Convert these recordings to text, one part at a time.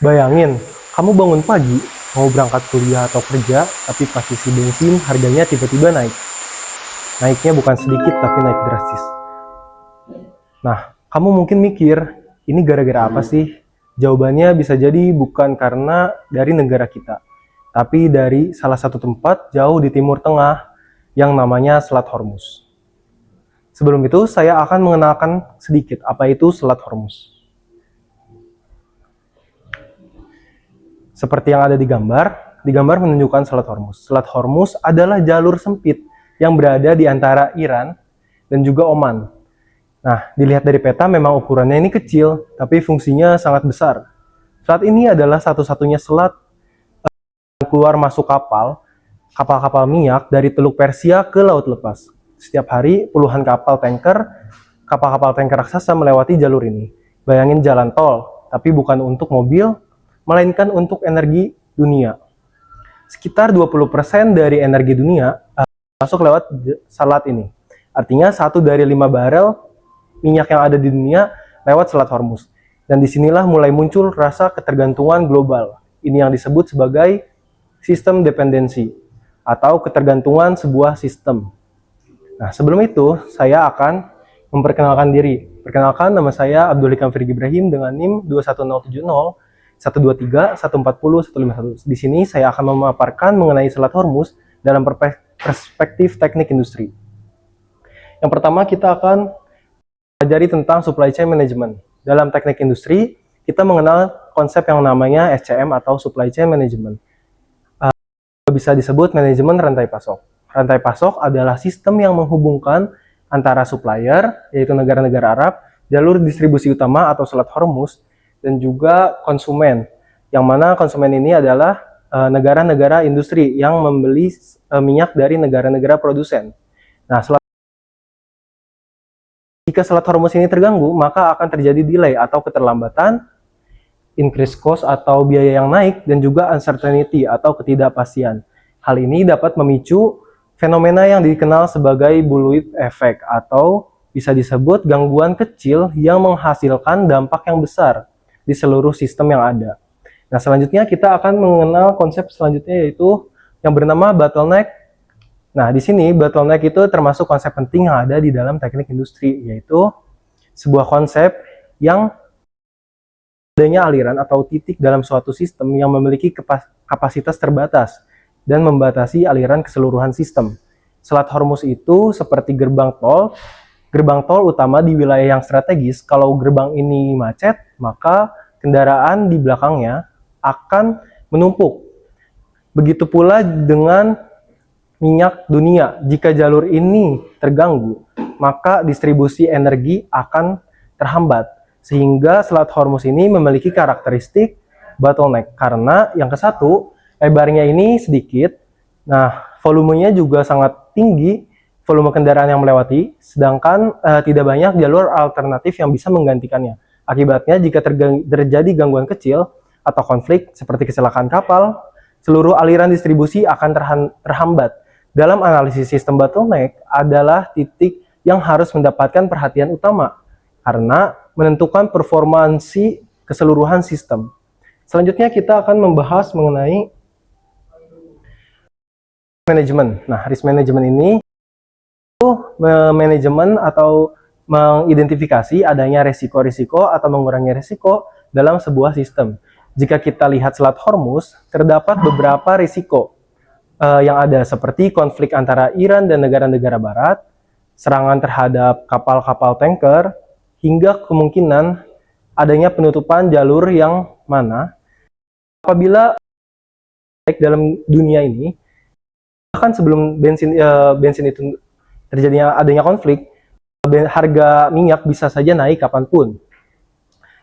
Bayangin, kamu bangun pagi, mau berangkat kuliah atau kerja, tapi pas isi bensin harganya tiba-tiba naik. Naiknya bukan sedikit, tapi naik drastis. Nah, kamu mungkin mikir, ini gara-gara apa sih? Jawabannya bisa jadi bukan karena dari negara kita, tapi dari salah satu tempat jauh di Timur Tengah yang namanya Selat Hormuz. Sebelum itu, saya akan mengenalkan sedikit apa itu Selat Hormuz. Seperti yang ada di gambar menunjukkan Selat Hormuz. Selat Hormuz adalah jalur sempit yang berada di antara Iran dan juga Oman. Nah, dilihat dari peta memang ukurannya ini kecil, tapi fungsinya sangat besar. Selat ini adalah satu-satunya selat keluar masuk kapal-kapal minyak dari Teluk Persia ke Laut Lepas. Setiap hari puluhan kapal-kapal tanker raksasa melewati jalur ini. Bayangin jalan tol, tapi bukan untuk mobil, melainkan untuk energi dunia. Sekitar 20% dari energi dunia masuk lewat selat ini. Artinya 1 dari 5 barel minyak yang ada di dunia lewat Selat Hormuz. Dan disinilah mulai muncul rasa ketergantungan global. Ini yang disebut sebagai sistem dependensi atau ketergantungan sebuah sistem. Nah, sebelum itu saya akan memperkenalkan diri. Perkenalkan, nama saya Abdul Hikam Firgi Ibrahim dengan NIM 21070 123 140 151. Di sini saya akan memaparkan mengenai Selat Hormuz dalam perspektif teknik industri. Yang pertama, kita akan pelajari tentang supply chain management. Dalam teknik industri, kita mengenal konsep yang namanya SCM atau supply chain management. Bisa disebut manajemen rantai pasok. Rantai pasok adalah sistem yang menghubungkan antara supplier, yaitu negara-negara Arab, jalur distribusi utama atau Selat Hormuz, dan juga konsumen, yang mana konsumen ini adalah negara-negara industri yang membeli minyak dari negara-negara produsen. Nah, jika Selat Hormuz ini terganggu, maka akan terjadi delay atau keterlambatan, increase cost atau biaya yang naik, dan juga uncertainty atau ketidakpastian. Hal ini dapat memicu fenomena yang dikenal sebagai bullwhip effect atau bisa disebut gangguan kecil yang menghasilkan dampak yang besar di seluruh sistem yang ada. Nah, selanjutnya kita akan mengenal konsep selanjutnya, yaitu yang bernama bottleneck. Nah, di sini bottleneck itu termasuk konsep penting yang ada di dalam teknik industri, yaitu sebuah konsep yang adanya aliran atau titik dalam suatu sistem yang memiliki kapasitas terbatas dan membatasi aliran keseluruhan sistem. Selat Hormuz itu seperti gerbang tol utama di wilayah yang strategis. Kalau gerbang ini macet, maka kendaraan di belakangnya akan menumpuk. Begitu pula dengan minyak dunia. Jika jalur ini terganggu, maka distribusi energi akan terhambat. Sehingga Selat Hormuz ini memiliki karakteristik bottleneck. Karena yang ke satu, lebarnya ini sedikit. Nah, volumenya juga sangat tinggi, volume kendaraan yang melewati, sedangkan tidak banyak jalur alternatif yang bisa menggantikannya. Akibatnya, jika terjadi gangguan kecil atau konflik seperti kecelakaan kapal, seluruh aliran distribusi akan terhambat. Dalam analisis sistem bottleneck adalah titik yang harus mendapatkan perhatian utama karena menentukan performansi keseluruhan sistem. Selanjutnya kita akan membahas mengenai manajemen. Nah, risk management ini itu manajemen atau mengidentifikasi adanya resiko-risiko atau mengurangi risiko dalam sebuah sistem. Jika kita lihat Selat Hormuz, terdapat beberapa risiko yang ada seperti konflik antara Iran dan negara-negara barat, serangan terhadap kapal-kapal tanker, hingga kemungkinan adanya penutupan jalur yang mana apabila dalam dunia ini, bahkan sebelum bensin itu terjadinya adanya konflik, harga minyak bisa saja naik kapanpun,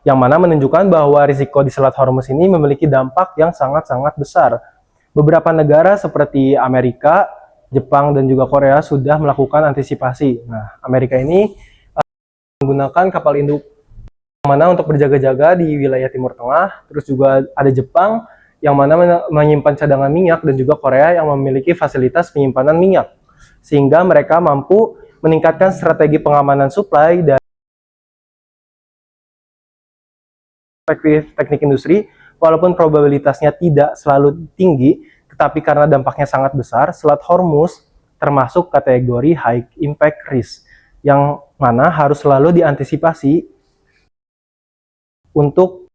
yang mana menunjukkan bahwa risiko di Selat Hormuz ini memiliki dampak yang sangat-sangat besar. Beberapa negara seperti Amerika, Jepang, dan juga Korea sudah melakukan antisipasi. Nah, Amerika ini menggunakan kapal induk yang mana untuk berjaga-jaga di wilayah Timur Tengah. Terus juga ada Jepang yang mana menyimpan cadangan minyak, dan juga Korea yang memiliki fasilitas penyimpanan minyak. Sehingga mereka mampu meningkatkan strategi pengamanan supply dan perspektif teknik industri walaupun probabilitasnya tidak selalu tinggi, tetapi karena dampaknya sangat besar, Selat Hormuz termasuk kategori high impact risk, yang mana harus selalu diantisipasi untuk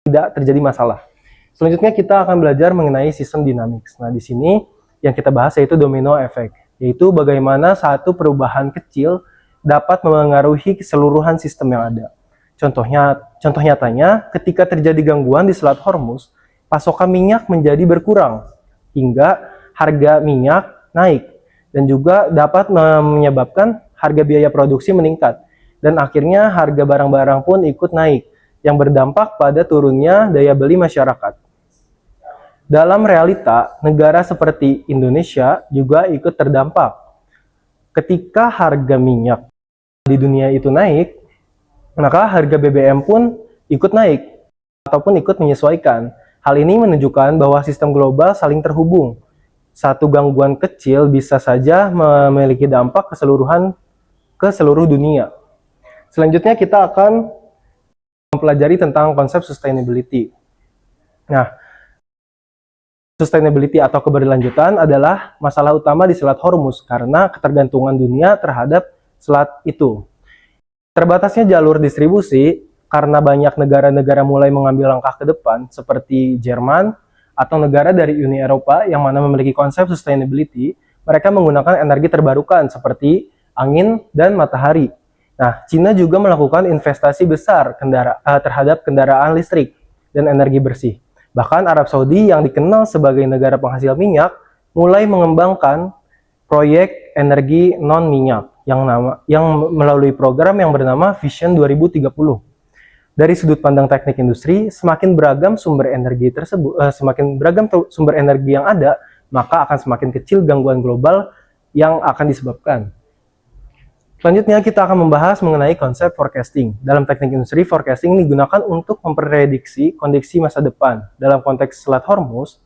tidak terjadi masalah. Selanjutnya kita akan belajar mengenai sistem dynamics. Nah, di sini yang kita bahas yaitu domino effect, yaitu bagaimana satu perubahan kecil dapat memengaruhi keseluruhan sistem yang ada. Contoh nyatanya, ketika terjadi gangguan di Selat Hormuz, pasokan minyak menjadi berkurang hingga harga minyak naik dan juga dapat menyebabkan harga biaya produksi meningkat dan akhirnya harga barang-barang pun ikut naik yang berdampak pada turunnya daya beli masyarakat. Dalam realita, negara seperti Indonesia juga ikut terdampak. Ketika harga minyak di dunia itu naik, maka harga BBM pun ikut naik ataupun ikut menyesuaikan. Hal ini menunjukkan bahwa sistem global saling terhubung. Satu gangguan kecil bisa saja memiliki dampak keseluruhan ke seluruh dunia. Selanjutnya kita akan mempelajari tentang konsep sustainability. Nah, sustainability atau keberlanjutan adalah masalah utama di Selat Hormuz karena ketergantungan dunia terhadap selat itu. Terbatasnya jalur distribusi karena banyak negara-negara mulai mengambil langkah ke depan seperti Jerman atau negara dari Uni Eropa yang mana memiliki konsep sustainability, mereka menggunakan energi terbarukan seperti angin dan matahari. Nah, Cina juga melakukan investasi besar terhadap kendaraan listrik dan energi bersih. Bahkan Arab Saudi yang dikenal sebagai negara penghasil minyak mulai mengembangkan proyek energi non-minyak yang melalui program yang bernama Vision 2030. Dari sudut pandang teknik industri, semakin beragam sumber energi yang ada, maka akan semakin kecil gangguan global yang akan disebabkan. Selanjutnya kita akan membahas mengenai konsep forecasting. Dalam teknik industri, forecasting digunakan untuk memprediksi kondisi masa depan. Dalam konteks Selat Hormuz,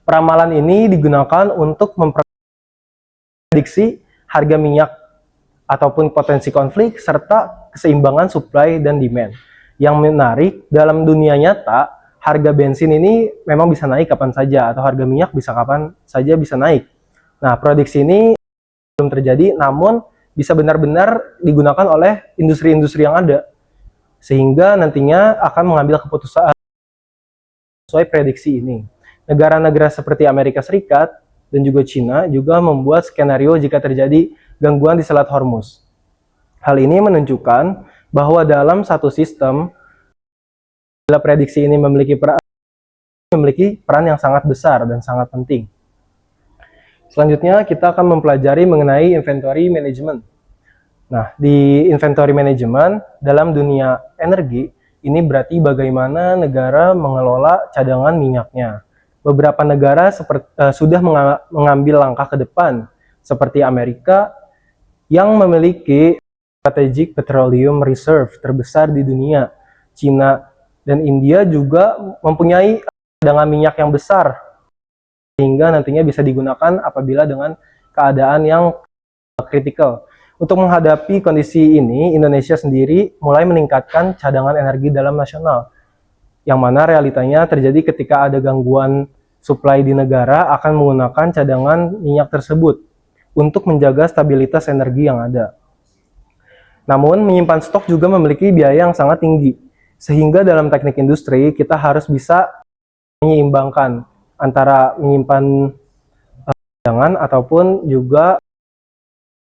peramalan ini digunakan untuk memprediksi harga minyak ataupun potensi konflik, serta keseimbangan supply dan demand. Yang menarik, dalam dunia nyata, harga bensin ini memang bisa naik kapan saja, atau harga minyak bisa kapan saja bisa naik. Nah, prediksi ini belum terjadi, namun bisa benar-benar digunakan oleh industri-industri yang ada, sehingga nantinya akan mengambil keputusan sesuai prediksi ini. Negara-negara seperti Amerika Serikat dan juga Cina juga membuat skenario jika terjadi gangguan di Selat Hormuz. Hal ini menunjukkan bahwa dalam satu sistem, bila prediksi ini memiliki peran yang sangat besar dan sangat penting. Selanjutnya kita akan mempelajari mengenai inventory management. Nah, di inventory management dalam dunia energi, ini berarti bagaimana negara mengelola cadangan minyaknya. Beberapa negara sudah mengambil langkah ke depan, seperti Amerika yang memiliki strategic petroleum reserve terbesar di dunia. Cina dan India juga mempunyai cadangan minyak yang besar, sehingga nantinya bisa digunakan apabila dengan keadaan yang kritikal. Untuk menghadapi kondisi ini, Indonesia sendiri mulai meningkatkan cadangan energi dalam nasional, yang mana realitanya terjadi ketika ada gangguan supply di negara akan menggunakan cadangan minyak tersebut untuk menjaga stabilitas energi yang ada. Namun, menyimpan stok juga memiliki biaya yang sangat tinggi, sehingga dalam teknik industri kita harus bisa menyeimbangkan antara menyimpan cadangan ataupun juga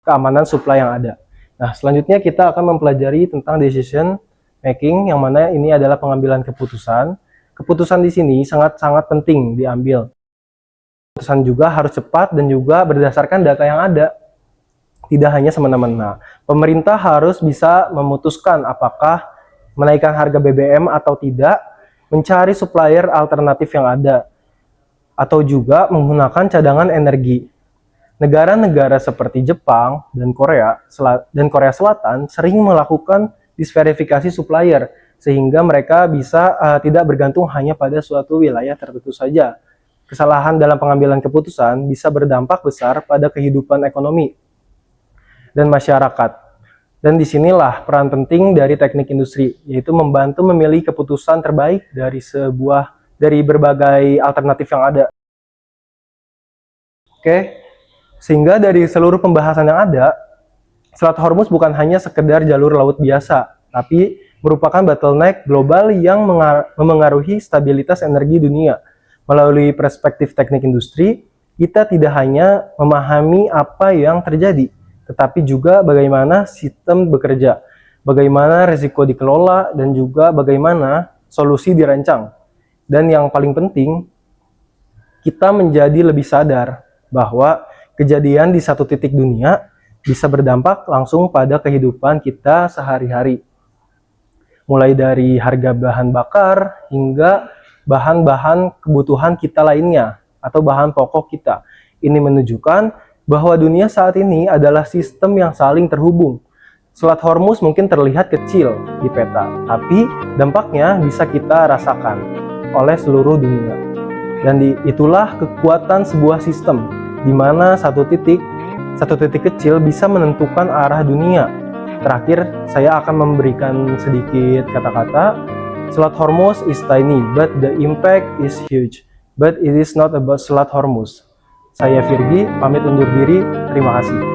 keamanan supply yang ada. Nah, selanjutnya kita akan mempelajari tentang decision making, yang mana ini adalah pengambilan keputusan. Keputusan di sini sangat-sangat penting diambil. Keputusan juga harus cepat dan juga berdasarkan data yang ada. Tidak hanya semena-mena. Pemerintah harus bisa memutuskan apakah menaikkan harga BBM atau tidak, mencari supplier alternatif yang ada, atau juga menggunakan cadangan energi. Negara-negara seperti Jepang dan Korea Selatan sering melakukan disverifikasi supplier, sehingga mereka bisa tidak bergantung hanya pada suatu wilayah tertentu saja. Kesalahan dalam pengambilan keputusan bisa berdampak besar pada kehidupan ekonomi dan masyarakat. Dan disinilah peran penting dari teknik industri, yaitu membantu memilih keputusan terbaik dari berbagai alternatif yang ada. Oke, sehingga dari seluruh pembahasan yang ada, Selat Hormuz bukan hanya sekedar jalur laut biasa, tapi merupakan bottleneck global yang memengaruhi stabilitas energi dunia. Melalui perspektif teknik industri, kita tidak hanya memahami apa yang terjadi, tetapi juga bagaimana sistem bekerja, bagaimana risiko dikelola, dan juga bagaimana solusi dirancang. Dan yang paling penting, kita menjadi lebih sadar bahwa kejadian di satu titik dunia bisa berdampak langsung pada kehidupan kita sehari-hari. Mulai dari harga bahan bakar hingga bahan-bahan kebutuhan kita lainnya atau bahan pokok kita. Ini menunjukkan bahwa dunia saat ini adalah sistem yang saling terhubung. Selat Hormuz mungkin terlihat kecil di peta, tapi dampaknya bisa kita rasakan oleh seluruh dunia. Dan itulah kekuatan sebuah sistem, di mana satu titik kecil bisa menentukan arah dunia. Terakhir, saya akan memberikan sedikit kata-kata. Selat Hormuz is tiny, but the impact is huge. But it is not about Selat Hormuz. Saya Virgi, pamit undur diri. Terima kasih.